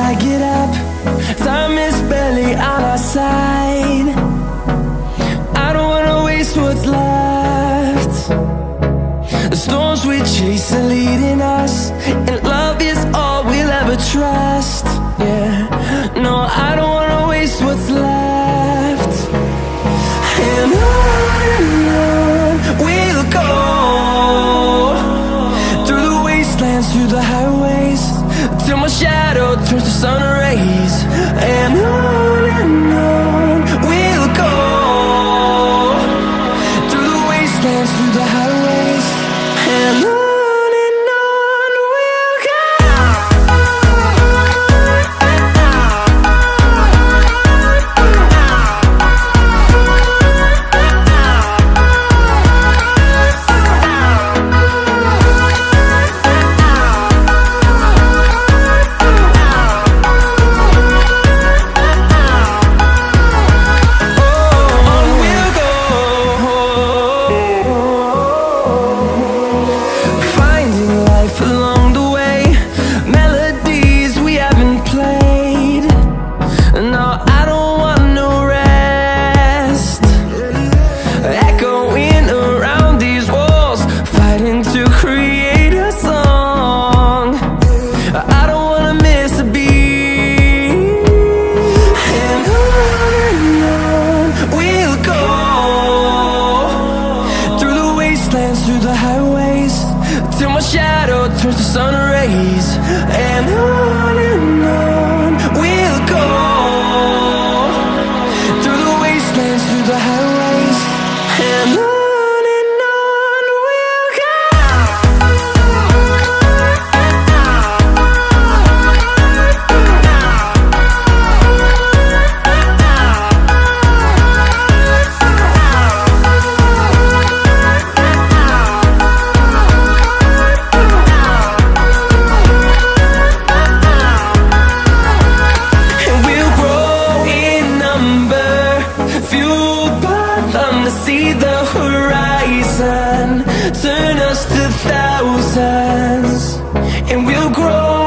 I get up, time is barely on our side. I don't wanna waste what's left. The storms we chase are leading us, and love is all we'll ever trust. Yeah, no, I don't wanna waste what's left. And on we'll go, through the wastelands, through the highways, till my shadow turns to sun rays. And on we'll go, through the wastelands, through the highways, and on we'll go. Through the highways, till my shadow turns to sun rays. And on we'll go, through the wastelands, through the highways, and on we'll go. See the horizon turn us to thousands, and we'll grow